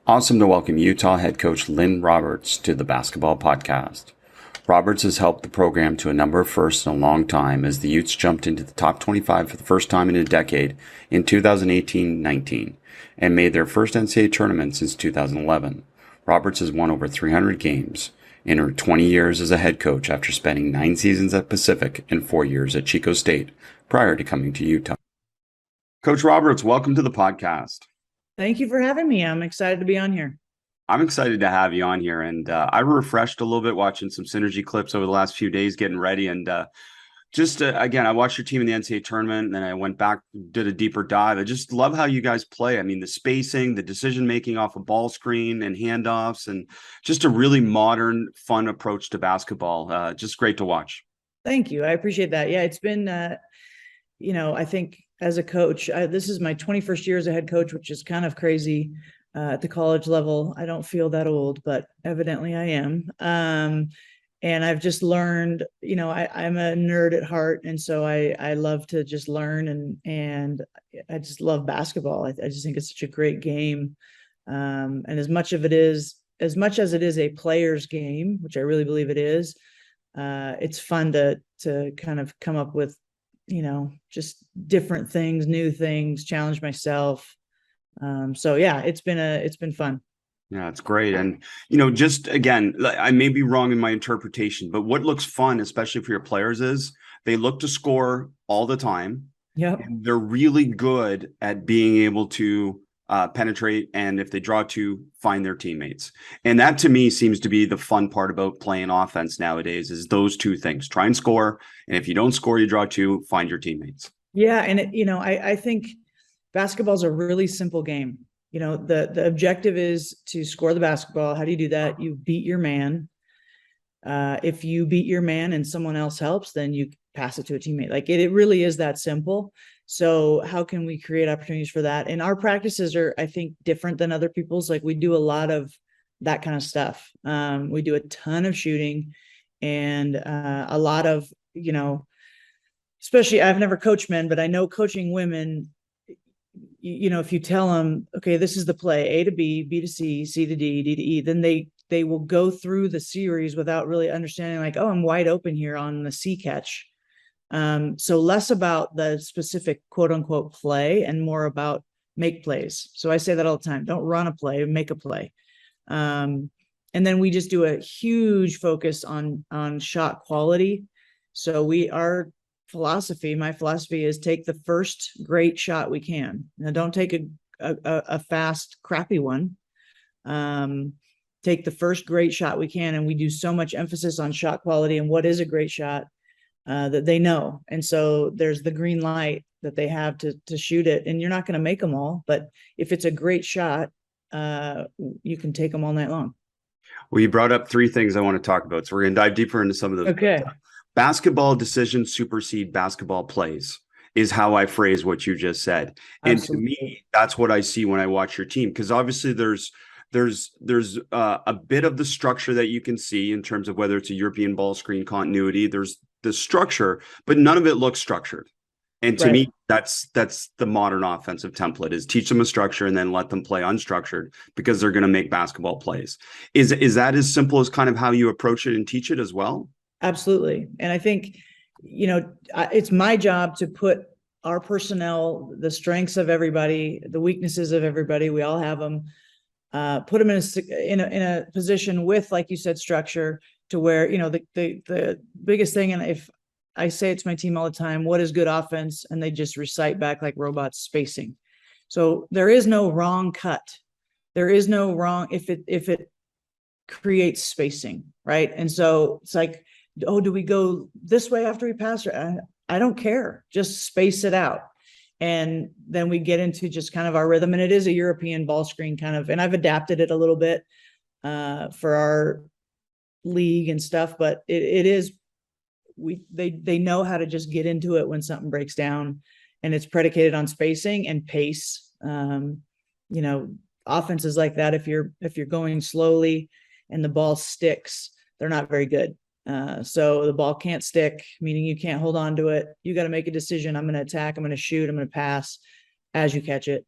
Awesome to welcome Utah head coach Lynne Roberts to the Basketball Podcast. Roberts has helped the program to a number of firsts in a long time as the Utes jumped into the top 25 for the first time in a decade in 2018-19 and made their first NCAA tournament since 2011. Roberts has won over 300 games in her 20 years as a head coach after spending 9 seasons at Pacific and 4 years at Chico State prior to coming to Utah. Coach Roberts, welcome to the podcast. Thank you for having me. I'm excited to be on here. I'm excited to have you on here. And I refreshed a little bit watching some synergy clips over the last few days, getting ready. And again, I watched your team in the NCAA tournament, and then I went back, did a deeper dive. I just love how you guys play. I mean, the spacing, the decision-making off a ball screen and handoffs, and just a really modern, fun approach to basketball. Just great to watch. Thank you. I appreciate that. Yeah, it's been, I think as a coach, this is my 21st year as a head coach, which is kind of crazy at the college level. I don't feel that old, but evidently I am. And I've just learned, I'm a nerd at heart. And so I love to just learn and I just love basketball. I just think it's such a great game. And as much as it is a player's game, which I really believe it is, it's fun to kind of come up with, just different things, new things, challenge myself. So yeah, it's been fun. Yeah, it's great. And, just again, I may be wrong in my interpretation, but what looks fun, especially for your players, is they look to score all the time. Yeah. They're really good at being able to penetrate, and if they draw two, find their teammates. And that to me seems to be the fun part about playing offense nowadays, is those two things: try and score, and if you don't score, you draw two, find your teammates. Yeah. And I think basketball is a really simple game. The objective is to score the basketball. How do you do that? You beat your man. If you beat your man and someone else helps, then you pass it to a teammate. Like it really is that simple. So how can we create opportunities for that? And our practices are, I think, different than other people's. Like we do a lot of that kind of stuff. We do a ton of shooting and a lot of, especially I've never coached men, but I know coaching women, if you tell them, okay, this is the play, A to B, B to C, C to D, D to E, then they will go through the series without really understanding, like, oh, I'm wide open here on the C catch. So less about the specific quote unquote play and more about make plays. So I say that all the time: don't run a play, make a play. And then we just do a huge focus on shot quality. So my philosophy is take the first great shot we can. Now, don't take a fast, crappy one. Take the first great shot we can. And we do so much emphasis on shot quality and what is a great shot that they know. And so there's the green light that they have to shoot it. And you're not going to make them all, but if it's a great shot, you can take them all night long. Well, you brought up 3 things I want to talk about. So we're going to dive deeper into some of those. Okay. Basketball decisions supersede basketball plays is how I phrase what you just said. And Absolutely. to me, that's what I see when I watch your team, because obviously there's a bit of the structure that you can see in terms of whether it's a European ball screen continuity. There's the structure, but none of it looks structured. And to me, that's the modern offensive template: is teach them a structure and then let them play unstructured, because they're going to make basketball plays. Is that as simple as kind of how you approach it and teach it as well? Absolutely. And I think, it's my job to put our personnel, the strengths of everybody, the weaknesses of everybody, we all have them, put them in a position with, like you said, structure, to where, the biggest thing, and if I say it to my team all the time, what is good offense? And they just recite back like robots: spacing. So there is no wrong cut. There is no wrong if it creates spacing, right? And so it's like, oh, do we go this way after we pass? I don't care. Just space it out. And then we get into just kind of our rhythm. And it is a European ball screen kind of, and I've adapted it a little bit for our league and stuff, but it is, they know how to just get into it when something breaks down, and it's predicated on spacing and pace. Offenses like that, if you're going slowly and the ball sticks, they're not very good. So the ball can't stick, meaning you can't hold on to it. You got to make a decision. I'm going to attack, I'm going to shoot, I'm going to pass as you catch it.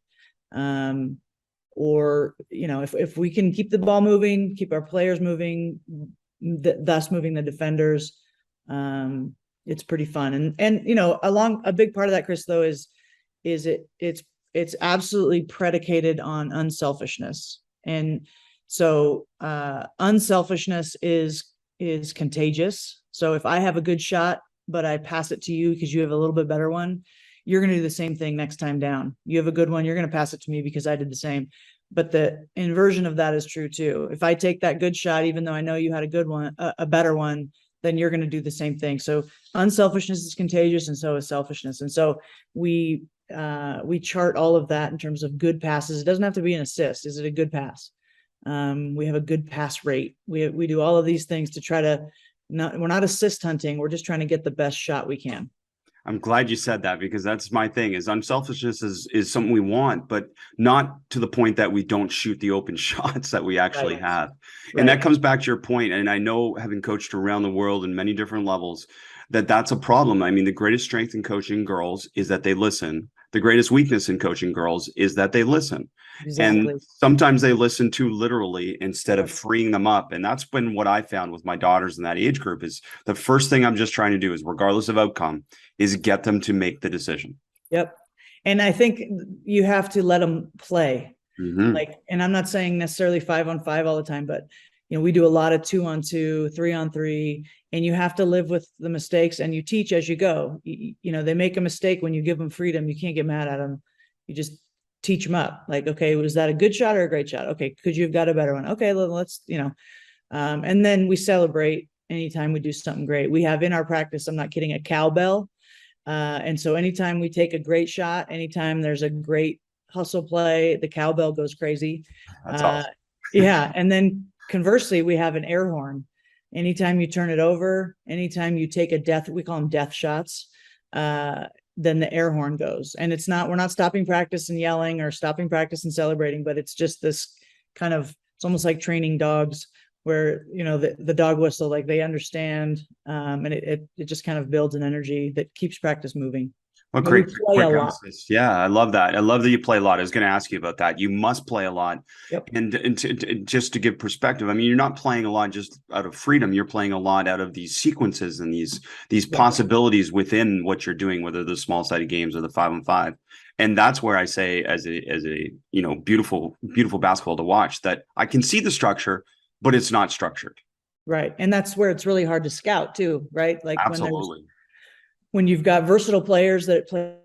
or, if we can keep the ball moving, keep our players moving, thus moving the defenders, it's pretty fun. And along a big part of that, Chris, though, it's absolutely predicated on unselfishness. And so unselfishness is contagious. So if I have a good shot, but I pass it to you because you have a little bit better one, you're going to do the same thing next time down. You have a good one, you're going to pass it to me because I did the same. But the inversion of that is true too. If I take that good shot, even though I know you had a good one, a better one, then you're going to do the same thing. So unselfishness is contagious, and so is selfishness. And so we chart all of that in terms of good passes. It doesn't have to be an assist. Is it a good pass? We have a good pass rate. We do all of these things to try to we're not assist hunting. We're just trying to get the best shot we can. I'm glad you said that, because that's my thing. Is unselfishness is something we want, but not to the point that we don't shoot the open shots that we actually have. Right. And that comes back to your point. And I know, having coached around the world in many different levels, that's a problem. I mean, the greatest strength in coaching girls is that they listen. The greatest weakness in coaching girls is that they listen. Exactly. And sometimes they listen too literally instead of freeing them up. And that's been what I found with my daughters in that age group. Is the first thing I'm just trying to do is, regardless of outcome, is get them to make the decision. Yep. And I think you have to let them play. Mm-hmm. And I'm not saying necessarily 5-on-5 all the time, but we do a lot of 2-on-2, 3-on-3, and you have to live with the mistakes, and you teach as you go. They make a mistake. When you give them freedom, you can't get mad at them. You just teach them up. Like, okay, was that a good shot or a great shot? Okay, could you have got a better one? Okay, let's, and then we celebrate anytime we do something great. We have in our practice, I'm not kidding, a cowbell. And so anytime we take a great shot, anytime there's a great hustle play, the cowbell goes crazy. That's awesome. Yeah. And then conversely, we have an air horn. Anytime you turn it over, anytime you take we call them death shots, then the air horn goes. And we're not stopping practice and yelling or stopping practice and celebrating, but it's just this kind of, it's almost like training dogs, where, the dog whistle, like they understand. And it just kind of builds an energy that keeps practice moving. Well, great emphasis. Yeah, I love that. I love that you play a lot. I was going to ask you about that. You must play a lot. Yep. And just to give perspective, I mean, you're not playing a lot just out of freedom. You're playing a lot out of these sequences and these possibilities within what you're doing, whether the small-sided games or the 5-on-5. And that's where I say, as a beautiful basketball to watch, that I can see the structure, but it's not structured. Right. And that's where it's really hard to scout too, right? Like absolutely. When you've got versatile players that play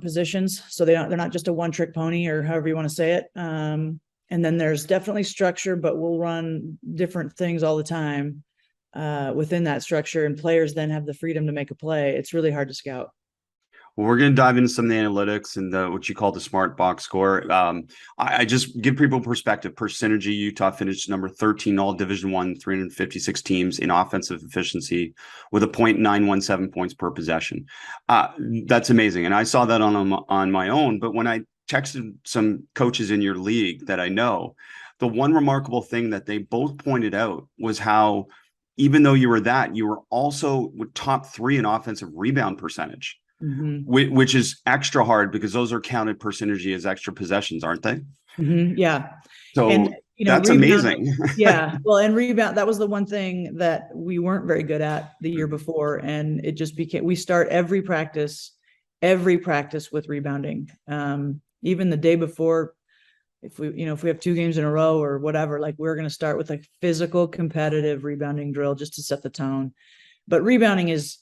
positions, so they're not just a one-trick pony, or however you want to say it. And then there's definitely structure, but we'll run different things all the time within that structure, and players then have the freedom to make a play. It's really hard to scout. Well, we're going to dive into some of the analytics and what you call the smart box score. I just give people perspective. Per Synergy, Utah finished number 13, all Division I, 356 teams in offensive efficiency with a .917 points per possession. That's amazing. And I saw that on my own. But when I texted some coaches in your league that I know, the one remarkable thing that they both pointed out was how, even though you were also top 3 in offensive rebound percentage. Mm-hmm. Which is extra hard, because those are counted per Synergy as extra possessions, aren't they? Mm-hmm. Yeah. So that's amazing. Yeah. Well, and rebound, that was the one thing that we weren't very good at the year before. And it just became, we start every practice with rebounding. Even the day before, if we have 2 games in a row or whatever, like, we're going to start with a physical competitive rebounding drill just to set the tone. But rebounding is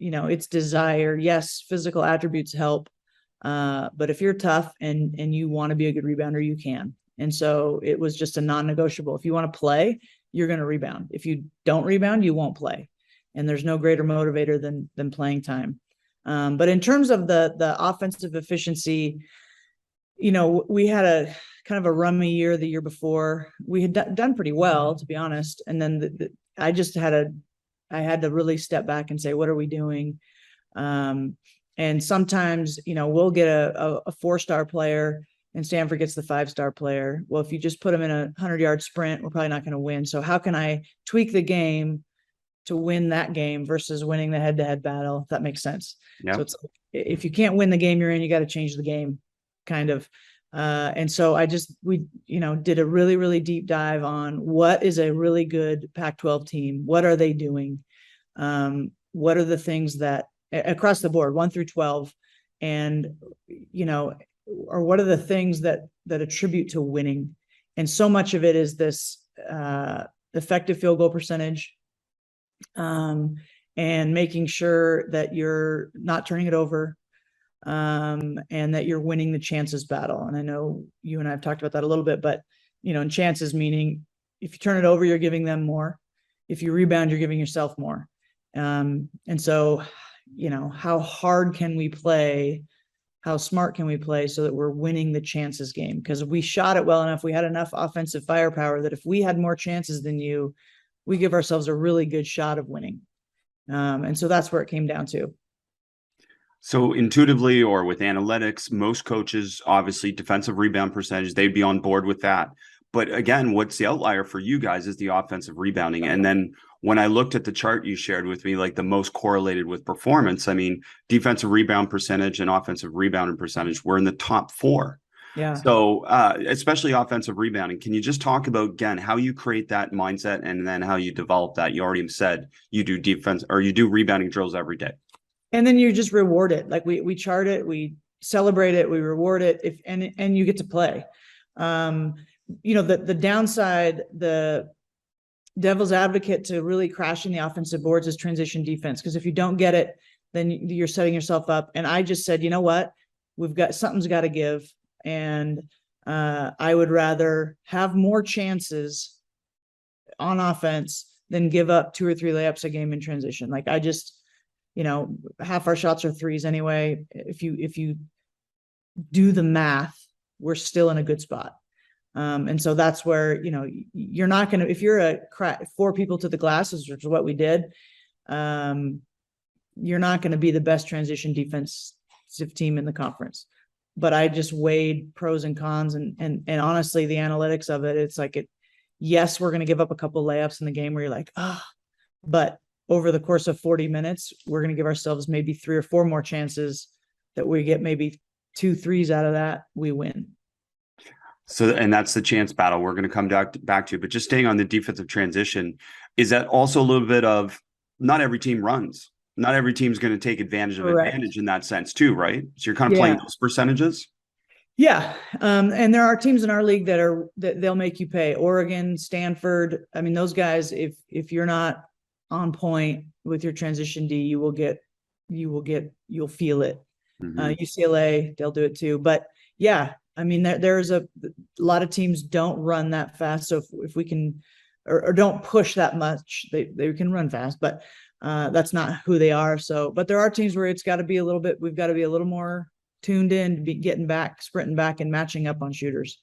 it's desire. Yes, physical attributes help. But if you're tough and you want to be a good rebounder, you can. And so it was just a non-negotiable. If you want to play, you're going to rebound. If you don't rebound, you won't play. And there's no greater motivator than playing time. But in terms of the offensive efficiency, we had a kind of a rummy year the year before. We had done pretty well, to be honest. And then I had to really step back and say, what are we doing? And sometimes, we'll get a 4-star player and Stanford gets the 5-star player. Well, if you just put them in a 100-yard sprint, we're probably not going to win. So how can I tweak the game to win that game versus winning the head-to-head battle, if that makes sense? Yeah. So it's, if you can't win the game you're in, you got to change the game, kind of. And so we did a really, really deep dive on what is a really good Pac-12 team. What are they doing? What are the things that across the board, 1 through 12, and, or what are the things that attribute to winning? And so much of it is this effective field goal percentage, and making sure that you're not turning it over, and that you're winning the chances battle. And I know you and I have talked about that a little bit, but, and chances meaning if you turn it over, you're giving them more. If you rebound, you're giving yourself more. And so, how hard can we play? How smart can we play so that we're winning the chances game? Because we shot it well enough. We had enough offensive firepower that if we had more chances than you, we give ourselves a really good shot of winning. And so that's where it came down to. So intuitively or with analytics, most coaches, obviously defensive rebound percentage, they'd be on board with that. But again, what's the outlier for you guys is the offensive rebounding. And then when I looked at the chart you shared with me, like the most correlated with performance, I mean, defensive rebound percentage and offensive rebounding percentage were in the top 4. Yeah. So especially offensive rebounding, can you just talk about, again, how you create that mindset and then how you develop that? You already said you do defense or you do rebounding drills every day. And then you just reward it. Like we chart it, we celebrate it, we reward it, and you get to play. The downside, the devil's advocate to really crashing the offensive boards is transition defense. Because if you don't get it, then you're setting yourself up. And I just said, you know what? Something's got to give. And I would rather have more chances on offense than give up 2 or 3 layups a game in transition. Like I just, half our shots are threes anyway. If you do the math, we're still in a good spot. And so that's where, you're not going to, if you're 4 people to the glass, which is what we did, you're not going to be the best transition defensive team in the conference. But I just weighed pros and cons and honestly, the analytics of it, it's like yes, we're going to give up a couple layups in the game where you're like, but over the course of 40 minutes, we're going to give ourselves maybe 3 or 4 more chances that we get maybe 2 threes out of that, we win. So, and that's the chance battle we're going to come back to, but just staying on the defensive transition, is that also a little bit of not every team runs, not every team's going to take advantage of advantage in that sense too, right? So you're kind of playing those percentages. Yeah. And there are teams in our league that they'll make you pay. Oregon, Stanford. I mean, those guys, if you're not on point with your transition D, you'll feel it. Mm-hmm. UCLA, they'll do it too. But yeah, I mean, there's a lot of teams don't run that fast. So if we can, or don't push that much, they can run fast, but that's not who they are. So, but there are teams where we've got to be a little more tuned in to be getting back, sprinting back and matching up on shooters.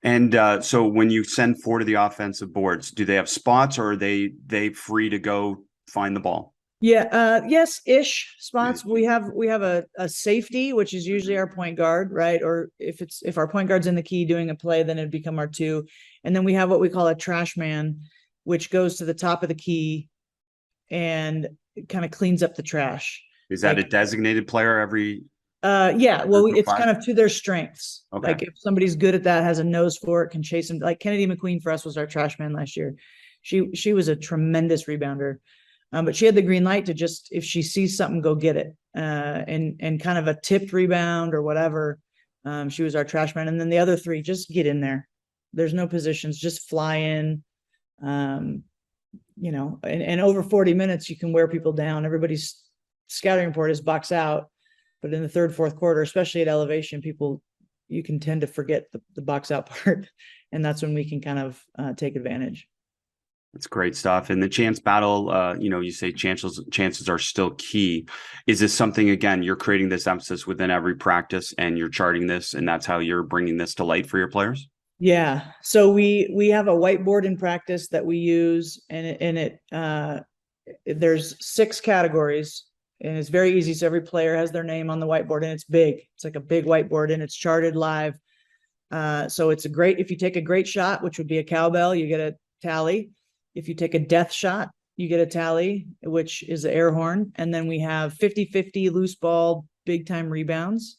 And so when you send 4 to the offensive boards, do they have spots or are they free to go find the ball? Yeah. Yes-ish spots. Yeah. We have a safety, which is usually our point guard, right? Or if our point guard's in the key doing a play, then it'd become our 2. And then we have what we call a trash man, which goes to the top of the key and kind of cleans up the trash. Is that a designated player every? Yeah. Well, it's kind of to their strengths. Okay. Like if somebody's good at that, has a nose for it, can chase them. Like Kennedy McQueen for us was our trash man last year. She was a tremendous rebounder. But she had the green light to just, if she sees something, go get it. And kind of a tipped rebound or whatever. She was our trash man. And then the other 3, just get in there. There's no positions, just fly in. And over 40 minutes, you can wear people down. Everybody's scouting report is box out. But in the 3rd, 4th quarter, especially at elevation, you can tend to forget the box out part. And that's when we can kind of take advantage. That's great stuff. And the chance battle, you say chances are still key. Is this something, again, you're creating this emphasis within every practice and you're charting this and that's how you're bringing this to light for your players? Yeah. So we have a whiteboard in practice that we use and there's 6 categories and it's very easy. So every player has their name on the whiteboard and it's big. It's like a big whiteboard and it's charted live. So it's if you take a great shot, which would be a cowbell, you get a tally. If you take a death shot, you get a tally, which is the air horn. And then we have 50-50 loose ball, big time rebounds.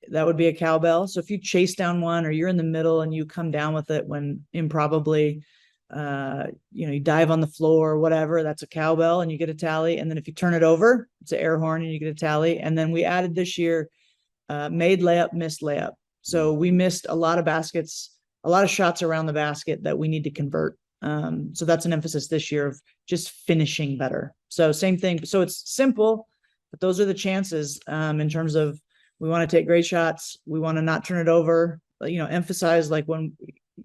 that would be a cowbell. So if you chase down one, or you're in the middle and you come down with it when improbably, you dive on the floor or whatever, that's a cowbell and you get a tally. And then if you turn it over, it's an air horn and you get a tally. And then we added this year, made layup, missed layup. So we missed a lot of baskets, a lot of shots around the basket that we need to convert. So that's an emphasis this year of just finishing better. So same thing. So it's simple, but those are the chances, in terms of, we want to take great shots. We want to not turn it over, emphasize, like, when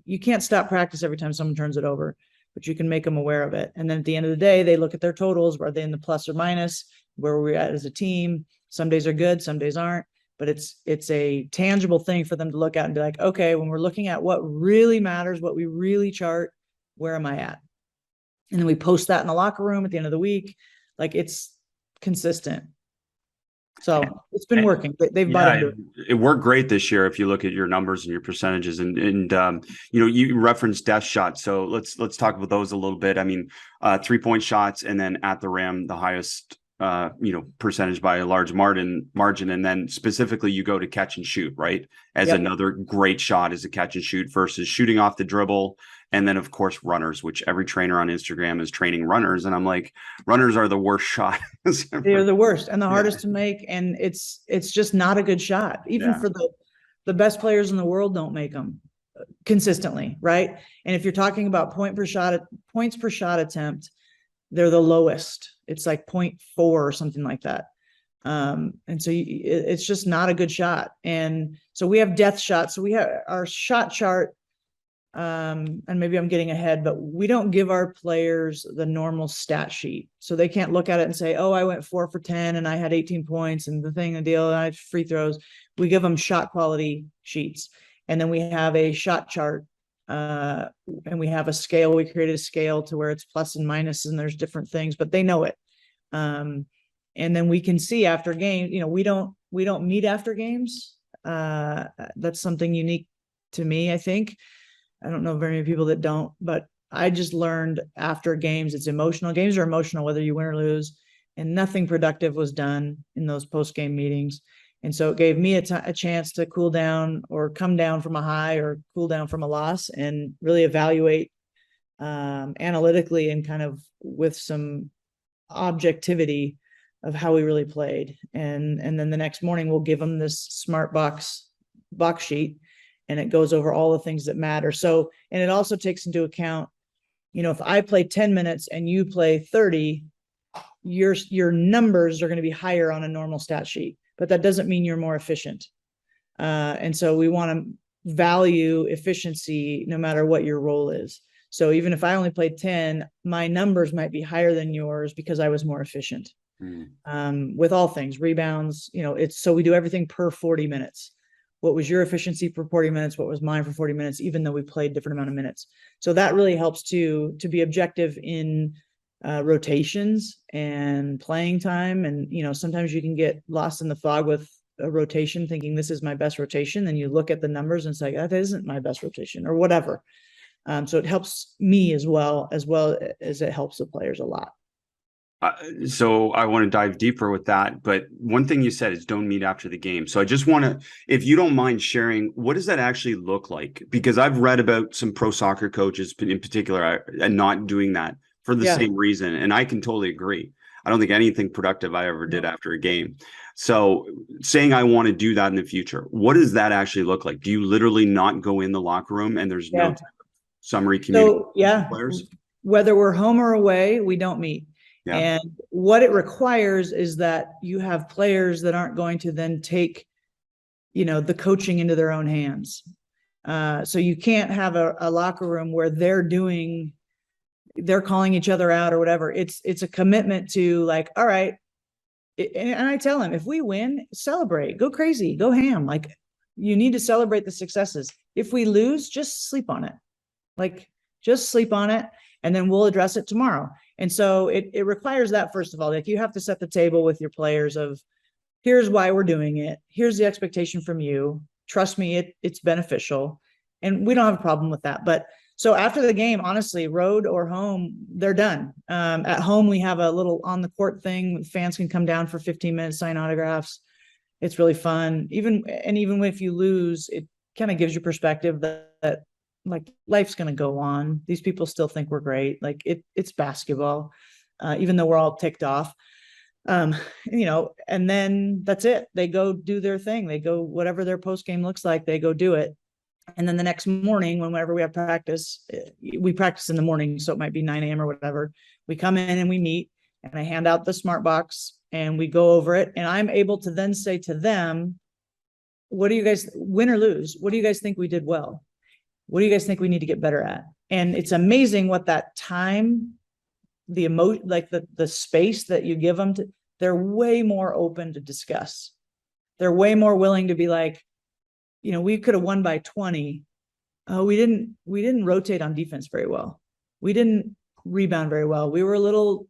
you can't stop practice every time someone turns it over, but you can make them aware of it. And then at the end of the day, they look at their totals. Are they in the plus or minus? Where we're at as a team? Some days are good, some days aren't, but it's a tangible thing for them to look at and be like, okay, when we're looking at what really matters, what we really chart, where am I at? And then we post that in the locker room at the end of the week. Like, it's consistent. So it's been working. They've bought into it. It worked great this year if you look at your numbers and your percentages. And you referenced death shots. So let's talk about those a little bit. I mean, 3-point shots, and then at the rim, the highest percentage by a large margin. And then specifically you go to catch and shoot, right? As another great shot is a catch and shoot versus shooting off the dribble. And then, of course, runners, which every trainer on Instagram is training runners. And I'm like, runners are the worst shot. They're the worst and the hardest to make. And it's just not a good shot. Even for the best players in the world don't make them consistently, right? And if you're talking about points per shot attempt, they're the lowest. It's like 0.4 or something like that. And so it's just not a good shot. And so we have death shots. So we have our shot chart. And maybe I'm getting ahead, but we don't give our players the normal stat sheet. So they can't look at it and say, oh, I went 4 for 10 and I had 18 points and the deal, and I had free throws. We give them shot quality sheets. And then we have a shot chart, and we have a scale. We created a scale to where it's plus and minus, and there's different things, but they know it. And then we can see after game, we don't meet after games. That's something unique to me, I think. I don't know very many people that don't, but I just learned after games, it's emotional. Games are emotional, whether you win or lose, and nothing productive was done in those post-game meetings. And so it gave me a chance to cool down, or come down from a high, or cool down from a loss, and really evaluate analytically and kind of with some objectivity of how we really played. And then the next morning we'll give them this smart box sheet, and it goes over all the things that matter. So, and it also takes into account, if I play 10 minutes and you play 30, your numbers are going to be higher on a normal stat sheet, but that doesn't mean you're more efficient. And so we want to value efficiency no matter what your role is. So even if I only played 10, my numbers might be higher than yours because I was more efficient. With all things, rebounds, so we do everything per 40 minutes. What was your efficiency for 40 minutes? What was mine for 40 minutes, even though we played different amount of minutes? So that really helps to be objective in rotations and playing time. And, sometimes you can get lost in the fog with a rotation, thinking this is my best rotation. Then you look at the numbers and say, that isn't my best rotation, or whatever. So it helps me as well as it helps the players a lot. So I want to dive deeper with that. But one thing you said is don't meet after the game. So I just want to, if you don't mind sharing, what does that actually look like? Because I've read about some pro soccer coaches in particular and not doing that for the same reason. And I can totally agree. I don't think anything productive I ever did after a game. So saying I want to do that in the future, what does that actually look like? Do you literally not go in the locker room and there's no summary communication with players? Whether we're home or away, we don't meet. And what it requires is that you have players that aren't going to then take, the coaching into their own hands. So you can't have a locker room where they're calling each other out or whatever. It's a commitment to, like, all right. And I tell them, if we win, celebrate, go crazy, go ham. Like, you need to celebrate the successes. If we lose, just sleep on it. Like, just sleep on it, and then we'll address it tomorrow. And so it requires that, first of all, like, you have to set the table with your players of, here's why we're doing it. Here's the expectation from you. Trust me, it's beneficial. And we don't have a problem with that. But so after the game, honestly, road or home, they're done. At home, we have a little on the court thing. Fans can come down for 15 minutes, sign autographs. It's really fun. Even if you lose, it kind of gives you perspective that like life's going to go on. These people still think we're great. Like it's basketball, even though we're all ticked off. And then that's it. They go do their thing. They go, whatever their post game looks like, they go do it. And then the next morning, whenever we have practice, we practice in the morning. So it might be 9 a.m. or whatever. We come in and we meet, and I hand out the smart box and we go over it. And I'm able to then say to them, what do you guys, win or lose? What do you guys think we did well? What do you guys think we need to get better at? And it's amazing what that time, the emotion, like the space that you give them, they're way more open to discuss. They're way more willing to be like, we could have won by 20. We didn't rotate on defense very well. We didn't rebound very well. We were a little,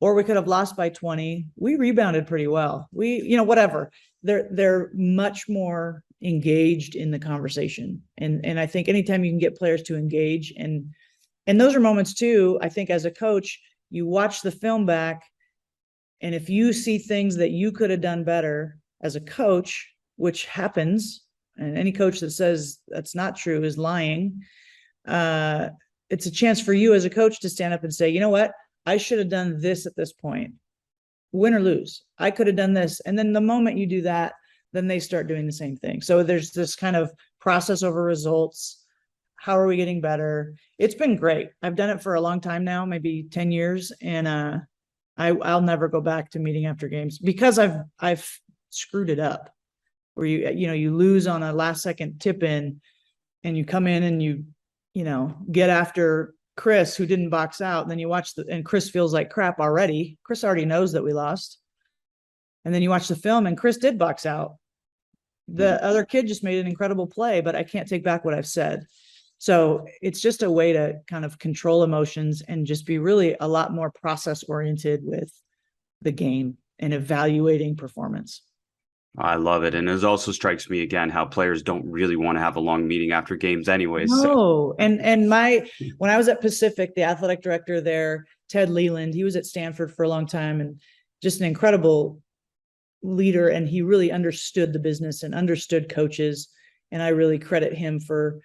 or we could have lost by 20. We rebounded pretty well. Whatever. They're much more engaged in the conversation. And I think anytime you can get players to engage, and those are moments too, I think as a coach, you watch the film back, and if you see things that you could have done better as a coach, which happens, and any coach that says that's not true is lying, it's a chance for you as a coach to stand up and say, you know what, I should have done this at this point, win or lose. I could have done this. And then the moment you do that, then they start doing the same thing. So there's this kind of process over results. How are we getting better? It's been great. I've done it for a long time now, maybe 10 years. And I'll never go back to meeting after games because I've screwed it up. Where you lose on a last second tip in, and you come in and you get after Chris, who didn't box out. And then you watch and Chris feels like crap already. Chris already knows that we lost. And then you watch the film and Chris did box out. The other kid just made an incredible play, but I can't take back what I've said. So it's just a way to kind of control emotions and just be really a lot more process oriented with the game and evaluating performance. I love it. And it also strikes me again how players don't really want to have a long meeting after games anyways. No. So. And when I was at Pacific, the athletic director there, Ted Leland, he was at Stanford for a long time and just an incredible leader. And he really understood the business and understood coaches. And I really credit him for,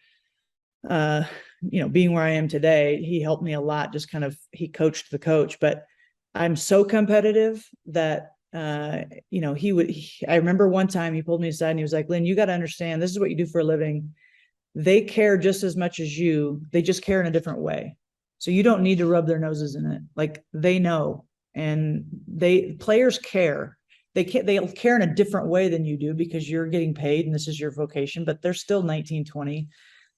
being where I am today. He helped me a lot. Just kind of, he coached the coach, but I'm so competitive that I remember one time he pulled me aside and he was like, Lynn, you got to understand, this is what you do for a living. They care just as much as you. They just care in a different way. So you don't need to rub their noses in it. Like they know, and players care. They'll care in a different way than you do because you're getting paid and this is your vocation, but they're still 19, 20.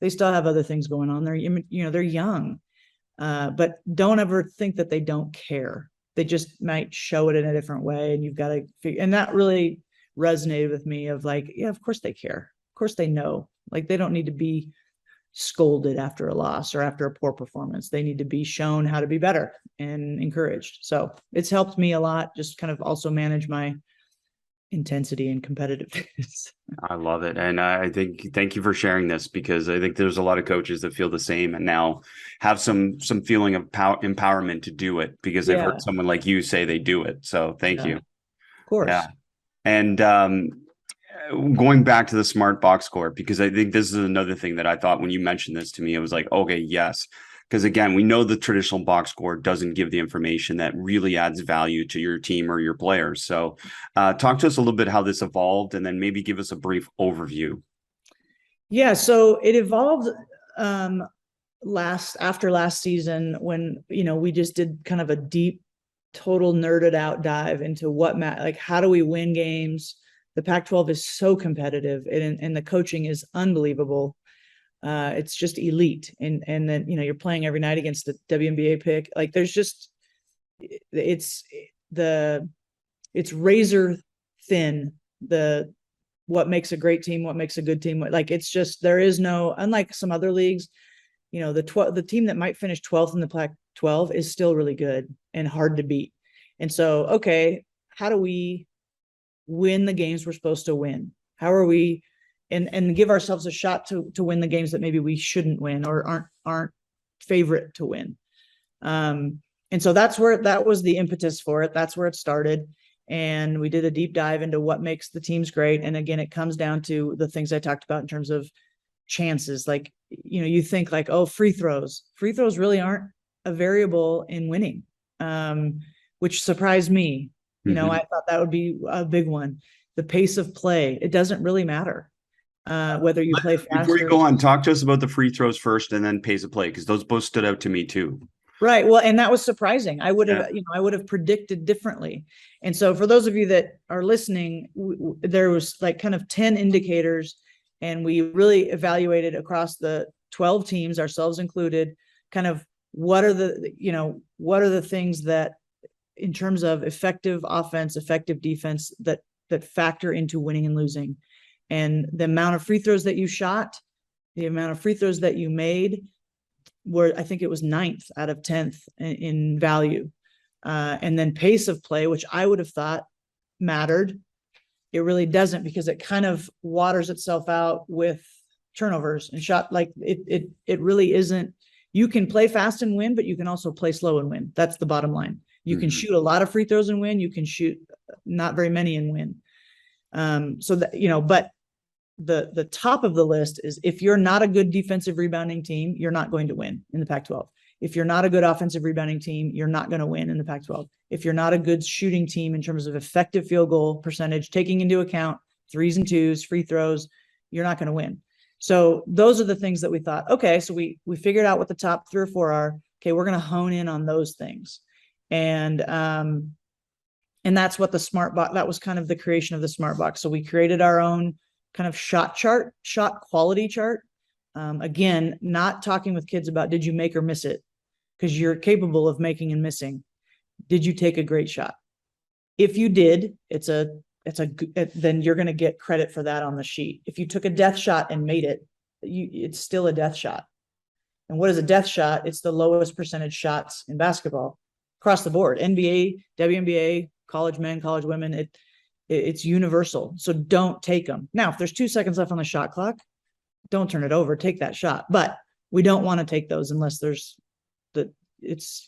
They still have other things going on. They're young, but don't ever think that they don't care. They just might show it in a different way. And you've got to figure, and that really resonated with me of like, yeah, of course they care. Of course they know, like they don't need to be scolded after a loss or after a poor performance. They need to be shown how to be better and encouraged. So it's helped me a lot, just kind of also manage my intensity and competitiveness. I love it. And I think, thank you for sharing this, because I think there's a lot of coaches that feel the same and now have some feeling of empowerment to do it because they've heard someone like you say they do it. So thank you. Of course. Yeah. And going back to the smart box score, because I think this is another thing that I thought when you mentioned this to me, it was like, okay, yes. Because again, we know the traditional box score doesn't give the information that really adds value to your team or your players. So talk to us a little bit how this evolved and then maybe give us a brief overview. Yeah, so it evolved after last season when, we just did kind of a deep, total nerded out dive into like how do we win games? The Pac-12 is so competitive and the coaching is unbelievable. It's just elite. And then, you're playing every night against the WNBA pick. Like there's just, it's razor thin, what makes a great team, what makes a good team. Like, it's just, there is no, unlike some other leagues, the team that might finish 12th in the Pac-12 is still really good and hard to beat. And so, okay, how do we win the games we're supposed to win? How are we, and give ourselves a shot to win the games that maybe we shouldn't win or aren't favorite to win. And so that was the impetus for it. That's where it started. and we did a deep dive into what makes the teams great. And again, it comes down to the things I talked about in terms of chances. Like, you think like, oh, free throws really aren't a variable in winning, which surprised me. I thought that would be a big one. The pace of play, it doesn't really matter whether you play faster. Before you go on, talk to us about the free throws first and then pace of play, because those both stood out to me too. Right. Well, and that was surprising. I would have, I would have predicted differently. And so for those of you that are listening, there was like kind of 10 indicators, and we really evaluated across the 12 teams, ourselves included, kind of what are the things that, in terms of effective offense, effective defense, that factor into winning and losing. And the amount of free throws that you shot, the amount of free throws that you made, I think it was 9th out of 10th in value. And then pace of play, which I would have thought mattered, it really doesn't, because it kind of waters itself out with turnovers and shot. Like it really isn't. You can play fast and win, but you can also play slow and win. That's the bottom line. You can shoot a lot of free throws and win. You can shoot not very many and win. So that, but the top of the list is, if you're not a good defensive rebounding team, you're not going to win in the Pac-12. If you're not a good offensive rebounding team, you're not going to win in the Pac-12. If you're not a good shooting team in terms of effective field goal percentage, taking into account 3s and 2s, free throws, you're not going to win. So those are the things that we thought, okay, so we figured out what the top 3 or 4 are. Okay, we're going to hone in on those things. And that's what the smart box, that was kind of the creation of the smart box. So we created our own kind of shot quality chart. Again, not talking with kids about, did you make or miss it? Because you're capable of making and missing. Did you take a great shot? If you did, then you're going to get credit for that on the sheet. If you took a death shot and made it, it's still a death shot. And what is a death shot? It's the lowest percentage shots in basketball across the board. NBA, WNBA, college men, college women, it's universal. So don't take them. Now, if there's 2 seconds left on the shot clock, don't turn it over, take that shot. But we don't want to take those unless it's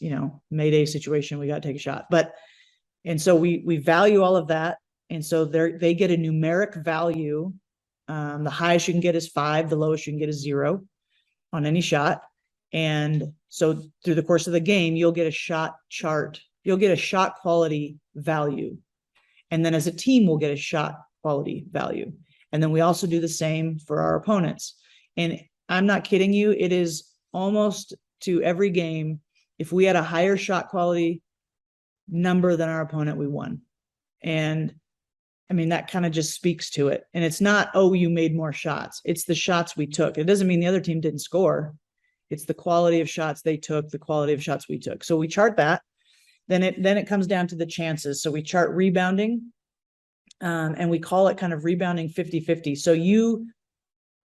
Mayday situation, we got to take a shot. And so we value all of that. And so they get a numeric value. The highest you can get is 5, the lowest you can get is 0 on any shot. And so through the course of the game, you'll get a shot chart, you'll get a shot quality value. And then as a team, we'll get a shot quality value. And then we also do the same for our opponents. And I'm not kidding you, it is almost to every game, if we had a higher shot quality number than our opponent, we won. And I mean, that kind of just speaks to it. And it's not, oh, you made more shots. It's the shots we took. It doesn't mean the other team didn't score. It's the quality of shots they took, the quality of shots we took. So we chart that. Then it comes down to the chances. So we chart rebounding, and we call it kind of rebounding 50-50. So you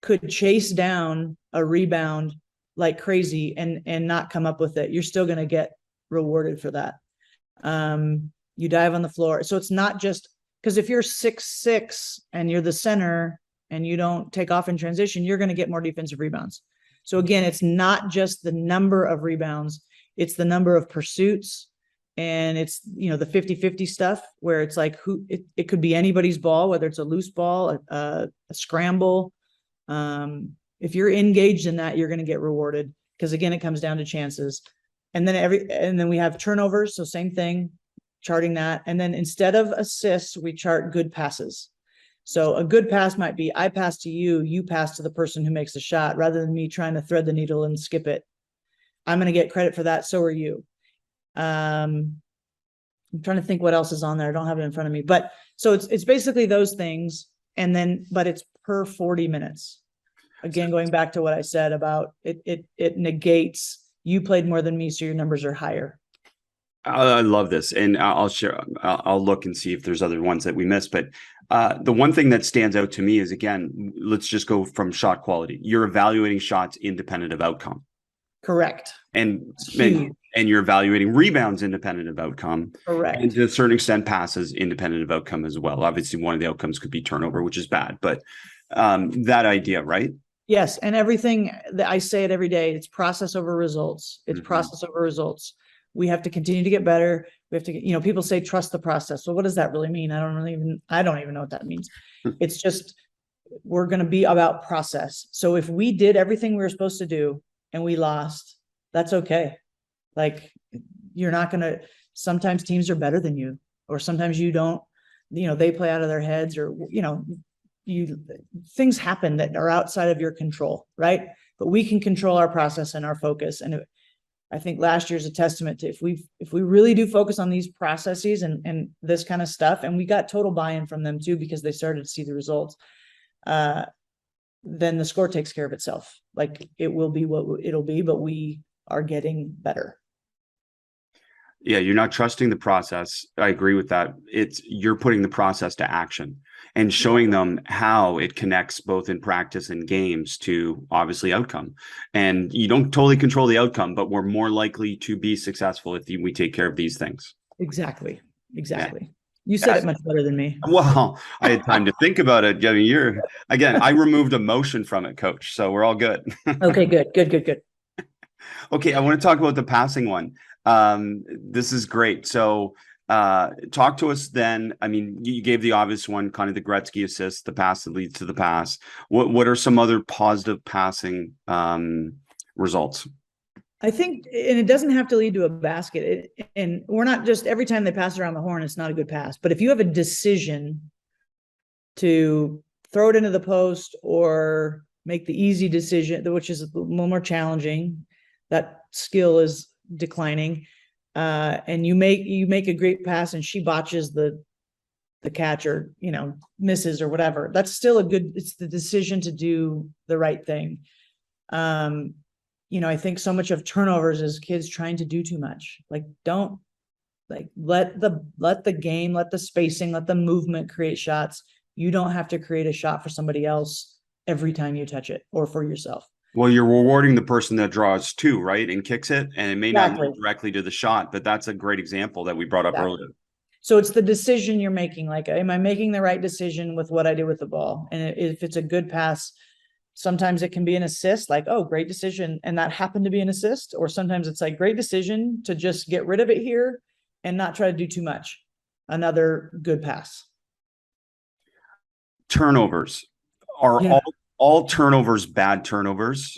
could chase down a rebound like crazy and not come up with it. You're still going to get rewarded for that. You dive on the floor. So it's not just, because if you're 6'6" and you're the center and you don't take off in transition, you're going to get more defensive rebounds. So again, it's not just the number of rebounds, it's the number of pursuits. And it's, the 50-50 stuff where it's like, it could be anybody's ball, whether it's a loose ball, a scramble. If you're engaged in that, you're going to get rewarded, because again, it comes down to chances. And then we have turnovers. So same thing, charting that. And then instead of assists, we chart good passes. So a good pass might be, I pass to you, you pass to the person who makes the shot, rather than me trying to thread the needle and skip it. I'm going to get credit for that. So are you. I'm trying to think what else is on there. I don't have it in front of me, but so it's basically those things. And then, but it's per 40 minutes. Again, going back to what I said about it negates, you played more than me, so your numbers are higher. I love this. And I'll share, I'll look and see if there's other ones that we missed. But the one thing that stands out to me is, again, let's just go from shot quality. You're evaluating shots independent of outcome. Correct. And you're evaluating rebounds independent of outcome. Correct. And to a certain extent, passes independent of outcome as well. Obviously, one of the outcomes could be turnover, which is bad. But that idea, right? Yes. And everything that I say it every day, it's process over results. It's process over results. We have to continue to get better. We have to, people say, trust the process. So what does that really mean? I don't even know what that means. It's just, we're going to be about process. So if we did everything we were supposed to do and we lost, that's okay. Like, you're not going to, sometimes teams are better than you, or sometimes you don't, they play out of their heads, or, things happen that are outside of your control. Right. But we can control our process and our focus. And I think last year's a testament to, if we really do focus on these processes and this kind of stuff, and we got total buy-in from them too, because they started to see the results, then the score takes care of itself. Like, it will be what it'll be, but we are getting better. Yeah, you're not trusting the process. I agree with that. You're putting the process to action and showing them how it connects both in practice and games to obviously outcome. And you don't totally control the outcome, but we're more likely to be successful if we take care of these things. Exactly. Yeah. You said it much better than me. Well, I had time to think about it. I mean, I removed emotion from it, Coach. So we're all good. Okay, good. Okay, I want to talk about the passing one. This is great. So talk to us then. I mean, you gave the obvious one, kind of the Gretzky assist, the pass that leads to the pass. What are some other positive passing results? I think, and it doesn't have to lead to a basket. And we're not just, every time they pass around the horn, it's not a good pass. But if you have a decision to throw it into the post or make the easy decision, which is a little more challenging, that skill is declining, and you make a great pass and she botches the catch, or misses or whatever, that's still it's the decision to do the right thing. I think so much of turnovers is kids trying to do too much. Like, don't, like, let the game, let the spacing, let the movement create shots. You don't have to create a shot for somebody else every time you touch it, or for yourself. Well, you're rewarding the person that draws too, right? And kicks it. And it may not lead directly to the shot, but that's a great example that we brought up earlier. So it's the decision you're making. Like, am I making the right decision with what I did with the ball? And if it's a good pass, sometimes it can be an assist, like, oh, great decision, and that happened to be an assist. Or sometimes it's like, great decision to just get rid of it here and not try to do too much. Another good pass. Turnovers are all turnovers bad turnovers?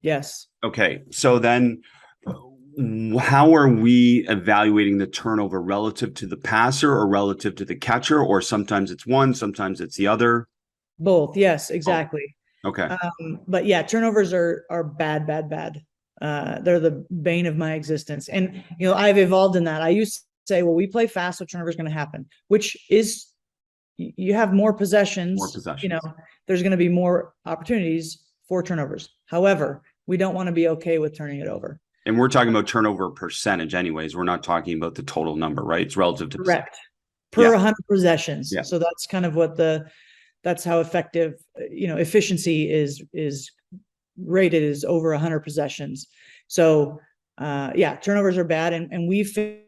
Yes. Okay. So then how are we evaluating the turnover relative to the passer or relative to the catcher? Or sometimes it's one, sometimes it's the other? Both. Yes, exactly. Oh, okay. But yeah, turnovers are bad. They're the bane of my existence. And, I've evolved in that. I used to say, well, we play fast, so turnovers going to happen, which is, you have more possessions, there's going to be more opportunities for turnovers. However, we don't want to be okay with turning it over. And we're talking about turnover percentage anyways. We're not talking about the total number, right? It's relative to correct per 100 possessions. Yeah. So that's kind of what that's how effective, efficiency is rated, is over 100 possessions. So turnovers are bad. And we figured,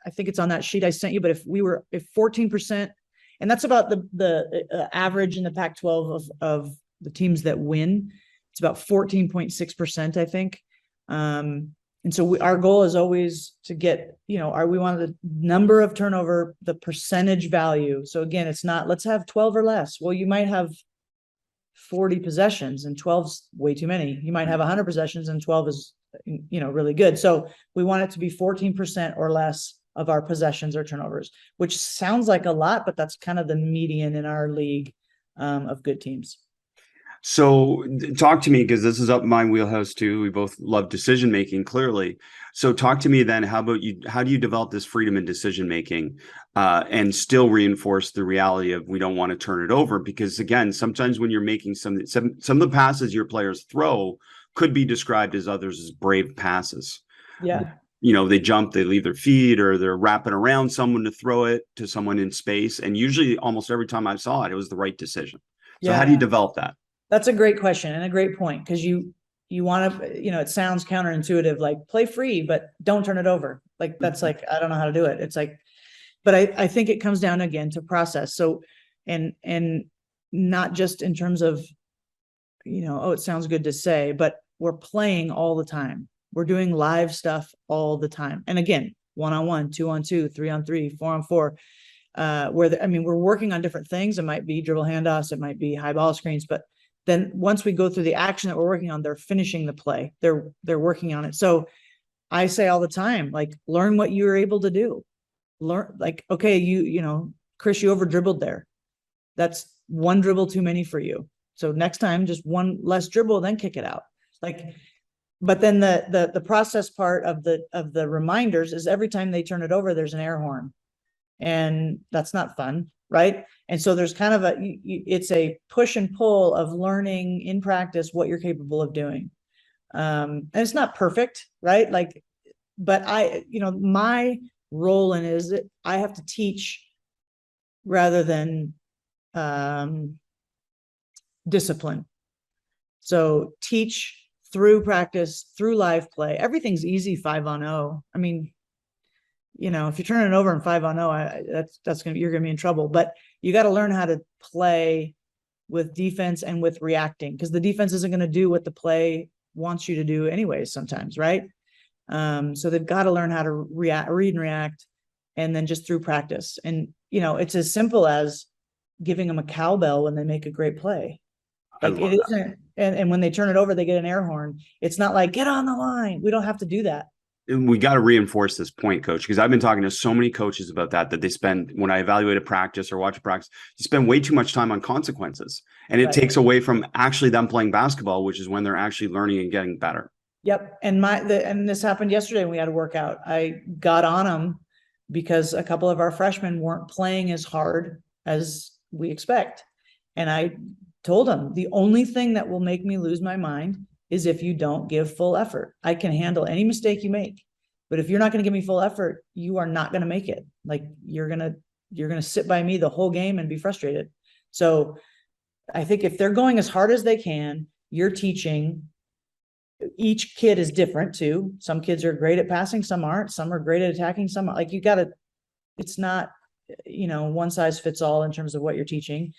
I think it's on that sheet I sent you, but if 14%, and that's about the average in the Pac-12 of the teams that win, it's about 14.6%, I think. And so our goal is always to get, we want the number of turnover, the percentage value. So again, it's not, let's have 12 or less. Well, you might have 40 possessions and 12's way too many. You might have 100 possessions and 12 is, really good. So we want it to be 14% or less of our possessions or turnovers, which sounds like a lot, but that's kind of the median in our league of good teams. So talk to me, because this is up my wheelhouse too. We both love decision making, clearly. So talk to me then. How about you? How do you develop this freedom in decision making and still reinforce the reality of we don't want to turn it over? Because again, sometimes when you're making some of the passes your players throw could be described as others as brave passes. Yeah. They jump, they leave their feet, or they're wrapping around someone to throw it to someone in space. And usually almost every time I saw it, it was the right decision. So how do you develop that? That's a great question and a great point, because you want to, it sounds counterintuitive, like play free, but don't turn it over. Like, that's like, I don't know how to do it. It's like, but I think it comes down again to process. So, and not just in terms of, it sounds good to say, but we're playing all the time. We're doing live stuff all the time. And again, 1-on-1, 2-on-2, 3-on-3, 4-on-4, we're working on different things. It might be dribble handoffs, it might be high ball screens, but then once we go through the action that we're working on, they're finishing the play. They're working on it. So I say all the time, like, learn what you're able to do. Learn, like, okay, Chris, you over dribbled there. That's one dribble too many for you. So next time, just one less dribble, then kick it out. Like, but then the process part of the reminders is every time they turn it over, there's an air horn, and that's not fun, right? And so there's kind of it's a push and pull of learning in practice what you're capable of doing. And it's not perfect, right? Like, but my role in it is that I have to teach rather than discipline. So teach through practice, through live play. Everything's easy 5-on-0. I mean, if you're turning it over in 5-on-0, you're gonna be in trouble. But you got to learn how to play with defense and with reacting, because the defense isn't going to do what the play wants you to do anyways sometimes, right? So they've got to learn how to read and react, and then just through practice. And it's as simple as giving them a cowbell when they make a great play. Like, it isn't, and when they turn it over, they get an air horn. It's not like, get on the line. We don't have to do that. We got to reinforce this point, coach, because I've been talking to so many coaches about that they spend, when I evaluate a practice or watch a practice, you spend way too much time on consequences, and it takes away from actually them playing basketball, which is when they're actually learning and getting better. Yep. And and this happened yesterday when we had a workout. I got on them because a couple of our freshmen weren't playing as hard as we expect. And I told them, the only thing that will make me lose my mind is if you don't give full effort. I can handle any mistake you make, but if you're not going to give me full effort, you are not going to make it. Like, you're going to sit by me the whole game and be frustrated. So I think if they're going as hard as they can, you're teaching. Each kid is different too. Some kids are great at passing, some aren't. Some are great at attacking, some aren't. Like, it's not, one size fits all in terms of what you're teaching.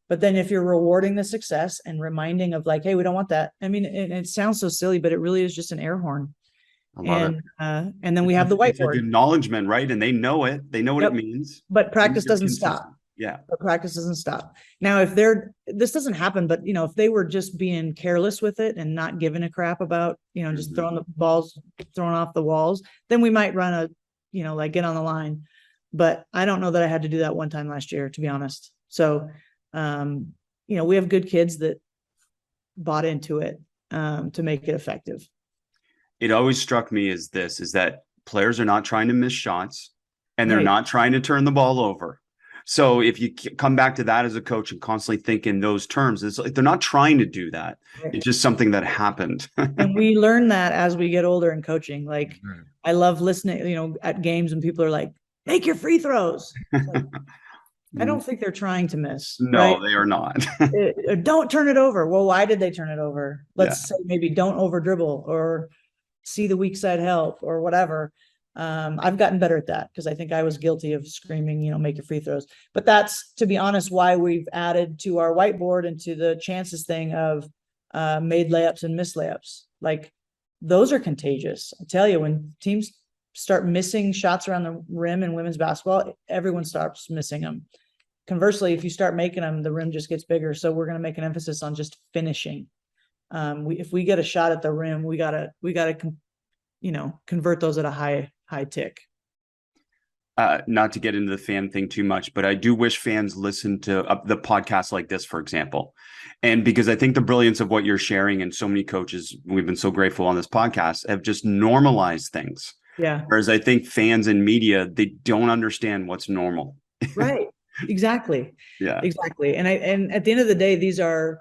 But then if you're rewarding the success and reminding of, like, hey, we don't want that. I mean, it sounds so silly, but it really is just an air horn. I love it. And then we have the whiteboard. It's an acknowledgement, right? And they know it. They know what it means. But practice doesn't stop. Yeah. But practice doesn't stop. Now, this doesn't happen, but if they were just being careless with it and not giving a crap about, just throwing the balls, throwing off the walls, then we might run like, get on the line. But I don't know that I had to do that one time last year, to be honest. So, we have good kids that bought into it, to make it effective. It always struck me is that players are not trying to miss shots, and they're not trying to turn the ball over. So if you come back to that as a coach and constantly think in those terms, it's like they're not trying to do that. Right. It's just something that happened. And we learn that as we get older in coaching. Like, I love listening, at games when people are like, make your free throws. Like, I don't think they're trying to miss. No, right? They are not. Don't turn it over. Well, why did they turn it over? Let's say maybe don't over dribble, or see the weak side help, or whatever. I've gotten better at that, because I think I was guilty of screaming, make your free throws. But that's, to be honest, why we've added to our whiteboard and to the chances thing of made layups and missed layups. Like, those are contagious. I tell you, when teams start missing shots around the rim in women's basketball, everyone starts missing them. Conversely, if you start making them, the rim just gets bigger. So we're going to make an emphasis on just finishing. If we get a shot at the rim, we gotta convert those at a high tick. Not to get into the fan thing too much, but I do wish fans listen to the podcast like this, for example. And because I think the brilliance of what you're sharing, and so many coaches, we've been so grateful on this podcast, have just normalized things. Yeah. Whereas I think fans and media, they don't understand what's normal. Right. Exactly. Yeah. Exactly. And at the end of the day, these are,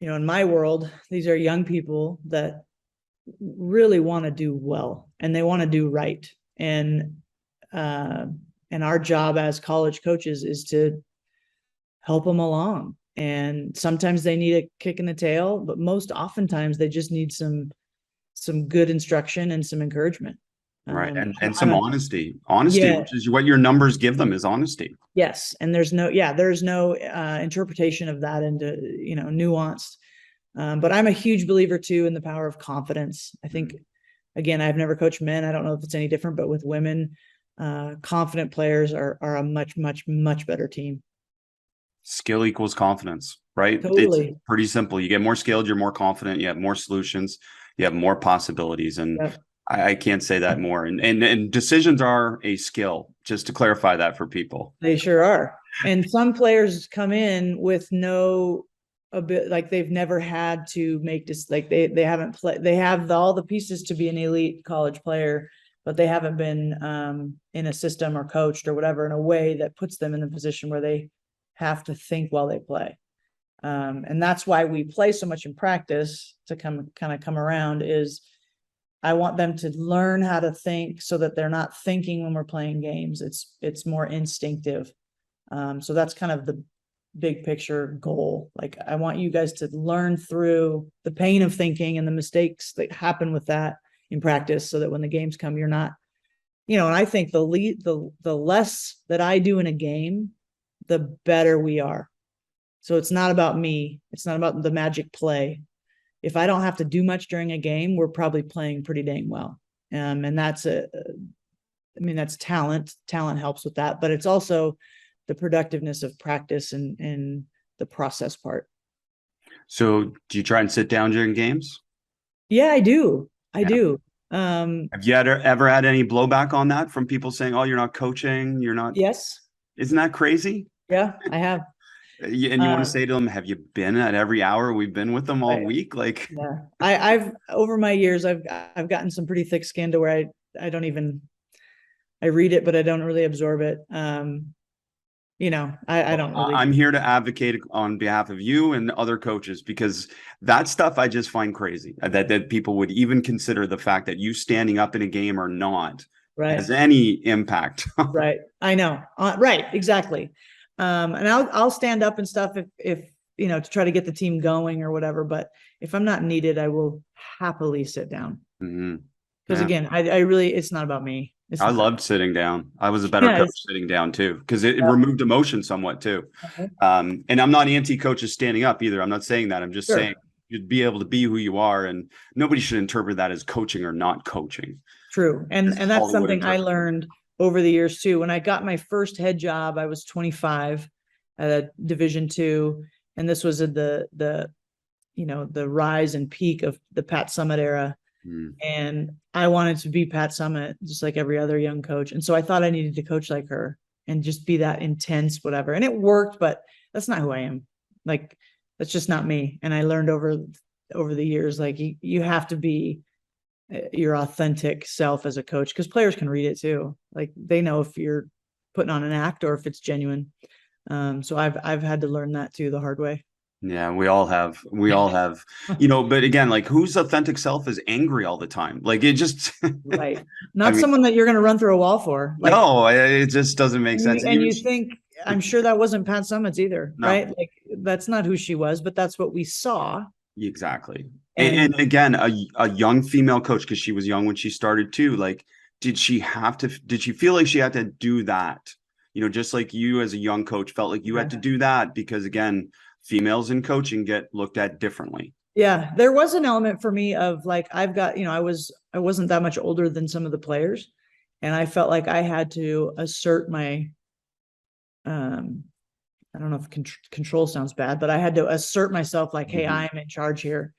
in my world, these are young people that really want to do well, and they want to do right. And our job as college coaches is to help them along. And sometimes they need a kick in the tail, but most oftentimes they just need some good instruction and some encouragement. Right. And some honesty, which is what your numbers give them, is honesty. Yes. And there's no interpretation of that into, nuanced. But I'm a huge believer too in the power of confidence. I think again, I've never coached men. I don't know if it's any different, but with women, confident players are a much, much, much better team. Skill equals confidence, right? It's Totally. pretty simple. You get more skilled, you're more confident, you have more solutions, you have more possibilities. And Yep. I can't say that more. And decisions are a skill, just to clarify that for people. They sure are. And some players come in with a bit like they've never had to make this, like they haven't played, they have all the pieces to be an elite college player, but they haven't been in a system or coached or whatever in a way that puts them in the position where they have to think while they play. And that's why we play so much in practice to kind of come around is I want them to learn how to think so that they're not thinking when we're playing games. It's more instinctive. So that's kind of the big picture goal. Like I want you guys to learn through the pain of thinking and the mistakes that happen with that in practice so that when the games come, you're not, and I think the less that I do in a game, the better we are. So it's not about me. It's not about the magic play. If I don't have to do much during a game, we're probably playing pretty dang well. And that's that's talent. Talent helps with that, but it's also the productiveness of practice and the process part. So do you try and sit down during games? Yeah, I do. I do. Have you ever had any blowback on that from people saying, "Oh, you're not coaching, you're not"? Yes. Isn't that crazy? Yeah, I have. And you want to say to them, "Have you been at every hour we've been with them all week?" Like, yeah, I've over my years, I've gotten some pretty thick skin to where I don't even, I read it, but I don't really absorb it. I don't really. I'm here to advocate on behalf of you and other coaches because that stuff I just find crazy that people would even consider the fact that you standing up in a game or not has any impact. Right. I know. Right. Exactly. And I'll stand up and stuff if to try to get the team going or whatever. But if I'm not needed, I will happily sit down. Because again, I really, it's not about me. I loved sitting down. I was a better coach sitting down too, because it removed emotion somewhat too. And I'm not anti-coaches standing up either. I'm not saying that. I'm just saying you'd be able to be who you are, and nobody should interpret that as coaching or not coaching. True. And that's something I learned over the years too. When I got my first head job, I was 25 at a Division II, and this was at the rise and peak of the Pat Summitt era. And I wanted to be Pat Summitt, just like every other young coach. And so I thought I needed to coach like her and just be that intense, whatever. And it worked, but that's not who I am. Like, that's just not me. And I learned over the years, like you have to be your authentic self as a coach, because players can read it too. Like they know if you're putting on an act or if it's genuine. So I've had to learn that too the hard way. Yeah, we all have, but again, like whose authentic self is angry all the time? Like it just right. Not someone that you're going to run through a wall for. Like, no, it just doesn't make sense. And you think, I'm sure that wasn't Pat Summitt's either, right? Like that's not who she was, but that's what we saw. Exactly. And again, a young female coach, because she was young when she started too. Like, did she feel like she had to do that? Just like you as a young coach felt like you had to do that because again, females in coaching get looked at differently. Yeah, there was an element for me of like, I've got, I wasn't that much older than some of the players, and I felt like I had to assert my, I don't know if control sounds bad, but I had to assert myself like, hey, I'm in charge here.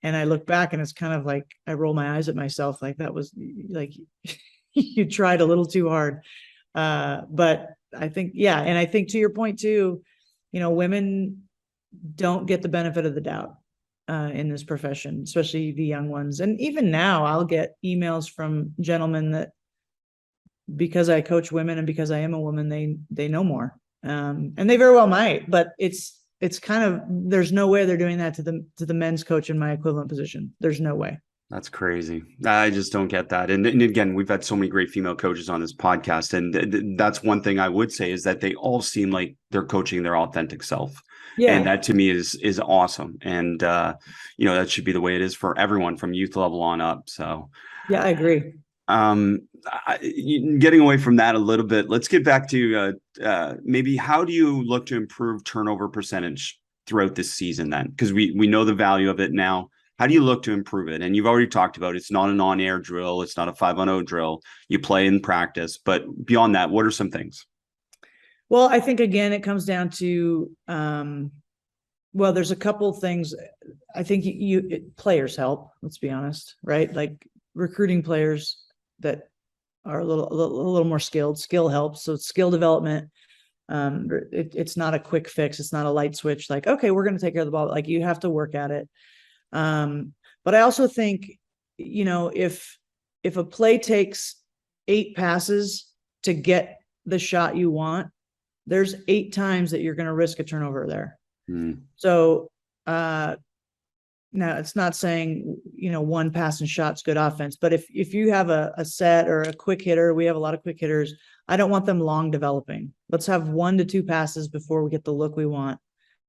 And I look back and it's kind of like, I roll my eyes at myself. Like that was like, you tried a little too hard. But I think, and I think to your point too, women don't get the benefit of the doubt in this profession, especially the young ones. And even now I'll get emails from gentlemen that because I coach women and because I am a woman, they know more. And they very well might, but it's kind of, there's no way they're doing that to the men's coach in my equivalent position. There's no way. That's crazy. I just don't get that. And again, we've had so many great female coaches on this podcast. And that's one thing I would say is that they all seem like they're coaching their authentic self. Yeah. And that to me is awesome. And, that should be the way it is for everyone from youth level on up. So, yeah, I agree. Getting away from that a little bit, let's get back to maybe how do you look to improve turnover percentage throughout this season then? Because we know the value of it now. How do you look to improve it? And you've already talked about it's not an on-air drill. It's not a 5-on-0 drill. You play in practice. But beyond that, what are some things? Well, I think, again, it comes down to, well, there's a couple things. I think players help, let's be honest, right? Like recruiting players that are a little more skilled. Skill helps. So skill development. It's not a quick fix. It's not a light switch. Like, okay, we're going to take care of the ball. Like, you have to work at it. But I also think, if a play takes 8 passes to get the shot you want, there's 8 times that you're going to risk a turnover there. So, now it's not saying, one pass and shot's good offense, but if you have a set or a quick hitter, we have a lot of quick hitters. I don't want them long developing. Let's have 1 to 2 passes before we get the look we want.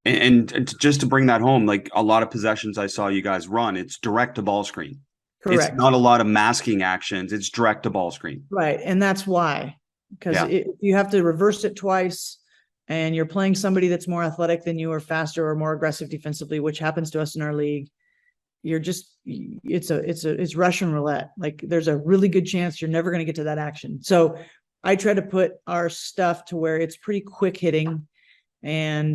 And just to bring that home, like a lot of possessions I saw you guys run, it's direct to ball screen. Correct. It's not a lot of masking actions. It's direct to ball screen. Right. And that's why, because if you have to reverse it twice and you're playing somebody that's more athletic than you or faster or more aggressive defensively, which happens to us in our league, it's Russian roulette. Like, there's a really good chance you're never going to get to that action. So I try to put our stuff to where it's pretty quick hitting. And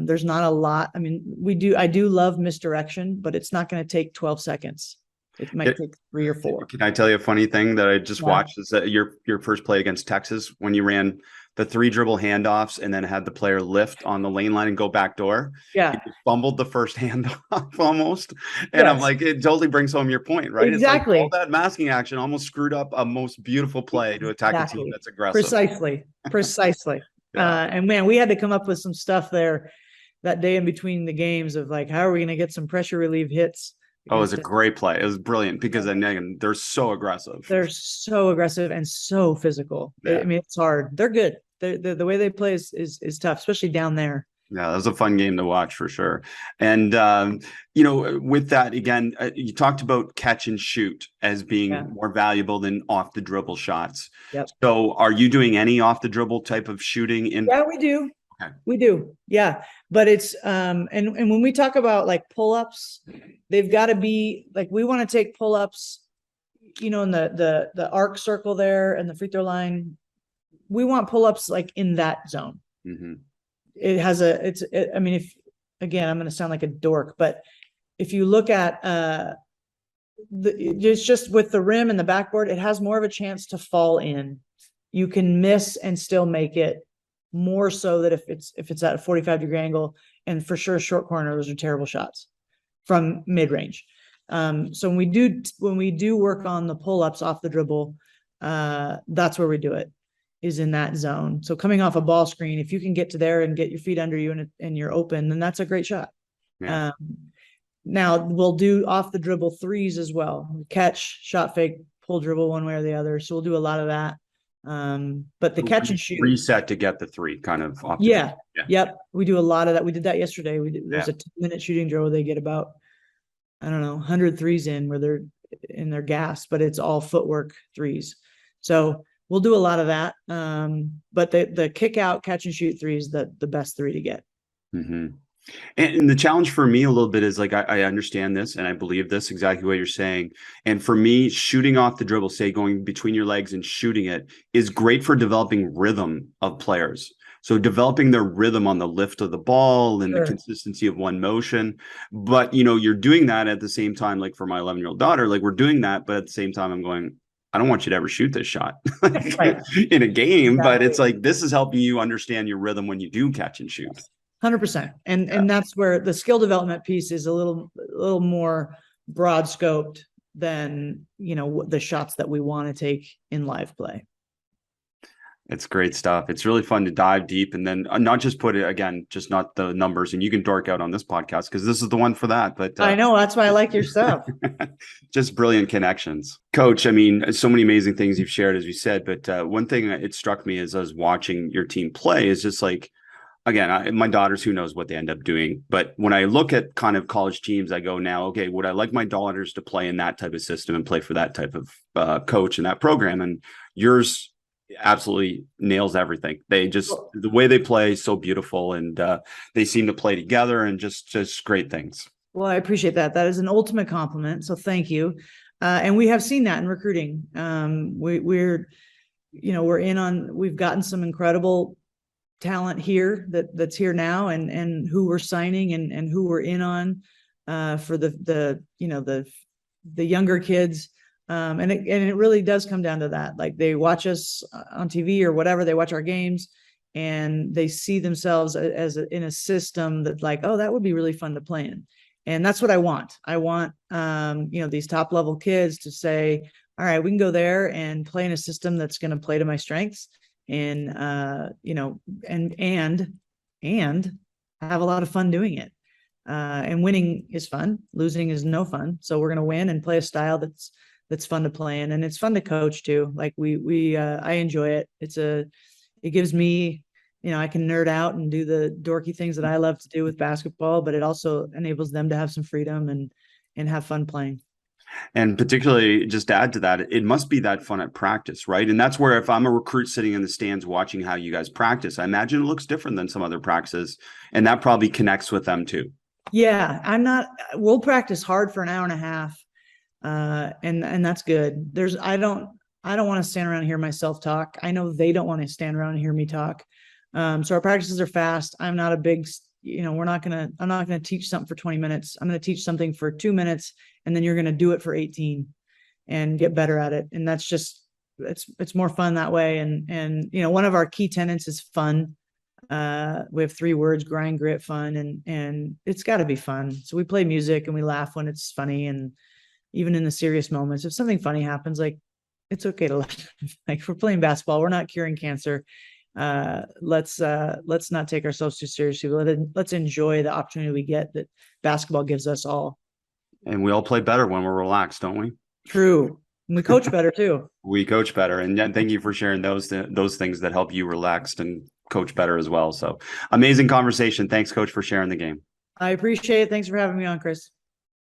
there's not a lot. I mean, I do love misdirection, but it's not going to take 12 seconds. It might take 3 or 4. Can I tell you a funny thing that I just watched? Is that your first play against Texas, when you ran the 3 dribble handoffs and then had the player lift on the lane line and go back door? Yeah. You fumbled the first handoff almost. And I'm like, it totally brings home your point, right? Exactly. It's like all that masking action almost screwed up a most beautiful play to attack a team that's aggressive. Precisely. And man, we had to come up with some stuff there that day in between the games of like, how are we going to get some pressure relief hits? Oh, it was a great play. It was brilliant because then they're so aggressive. They're so aggressive and so physical. Yeah. I mean, it's hard. They're good. The way they play is tough, especially down there. Yeah, that was a fun game to watch for sure. And, with that, again, you talked about catch and shoot as being more valuable than off the dribble shots. Yep. So are you doing any off the dribble type of shooting? Yeah, we do. Okay. We do. Yeah. But it's, and when we talk about like pull-ups, they've got to be like, we want to take pull-ups, in the arc circle there and the free throw line. We want pull-ups like in that zone. Mm-hmm. I mean, again, I'm going to sound like a dork, but if you look at, it's just with the rim and the backboard, it has more of a chance to fall in. You can miss and still make it, more so that if it's at a 45-degree angle, and for sure short corner, those are terrible shots from mid-range. So when we do work on the pull-ups off the dribble, that's where we do it, is in that zone. So coming off a ball screen, if you can get to there and get your feet under you and you're open, then that's a great shot. Yeah. Now we'll do off the dribble threes as well. Catch, shot fake, pull dribble one way or the other. So we'll do a lot of that. But the catch and shoot reset to get the 3 kind of off. Yep. We do a lot of that. We did that yesterday. There's a 2-minute shooting drill where they get about, 100 threes in where they're in their gas, but it's all footwork threes. So we'll do a lot of that. But the kick out, catch and shoot 3 is the best 3 to get. Mm-hmm. And the challenge for me a little bit is like, I understand this and I believe this exactly what you're saying. And for me, shooting off the dribble, say going between your legs and shooting it, is great for developing rhythm of players. So developing their rhythm on the lift of the ball and the consistency of one motion. But, you're doing that at the same time, like for my 11-year-old daughter, like we're doing that. But at the same time, I'm going, I don't want you to ever shoot this shot in a game, but it's like, this is helping you understand your rhythm when you do catch and shoot. 100%. And that's where the skill development piece is a little more broad scoped than, the shots that we want to take in live play. It's great stuff. It's really fun to dive deep and then not just put it, again, just not the numbers, and you can dork out on this podcast because this is the one for that. But I know, that's why I like your stuff. Just brilliant connections. Coach, I mean, so many amazing things you've shared, as you said, but one thing that it struck me as I was watching your team play is just like, again, my daughters, who knows what they end up doing. But when I look at kind of college teams, I go now, okay, would I like my daughters to play in that type of system and play for that type of coach in that program? And yours absolutely nails everything. They just, the way they play is so beautiful, and they seem to play together and just great things. Well, I appreciate that. That is an ultimate compliment. So thank you. And we have seen that in recruiting. We're we've gotten some incredible talent here that's here now, and who we're signing, and who we're in on for the younger kids. And it really does come down to that. Like, they watch us on TV or whatever, they watch our games, and they see themselves as in a system that, like, oh, that would be really fun to play in. And that's what I want. I want, these top level kids to say, all right, we can go there and play in a system that's going to play to my strengths, and, and have a lot of fun doing it. And winning is fun. Losing is no fun. So we're going to win and play a style that's fun to play in. And it's fun to coach too. Like, I enjoy it. It gives me, I can nerd out and do the dorky things that I love to do with basketball, but it also enables them to have some freedom and have fun playing. And particularly, just to add to that, it must be that fun at practice, right? And that's where, if I'm a recruit sitting in the stands watching how you guys practice, I imagine it looks different than some other practices, and that probably connects with them too. Yeah, we'll practice hard for an hour and a half. And that's good. I don't want to stand around and hear myself talk. I know they don't want to stand around and hear me talk. So our practices are fast. I'm not a big, I'm not going to teach something for 20 minutes. I'm going to teach something for 2 minutes, and then you're going to do it for 18 and get better at it. And that's just, it's more fun that way. And, one of our key tenets is fun. We have 3 words: grind, grit, fun, and it's got to be fun. So we play music and we laugh when it's funny. And even in the serious moments, if something funny happens, like, it's okay to laugh. Like, we're playing basketball, we're not curing cancer. Let's not take ourselves too seriously. Let's enjoy the opportunity we get that basketball gives us all. And we all play better when we're relaxed, don't we? True. And we coach better too. We coach better. And thank you for sharing those things that help you relax and coach better as well. So amazing conversation. Thanks, Coach, for sharing the game. I appreciate it. Thanks for having me on, Chris.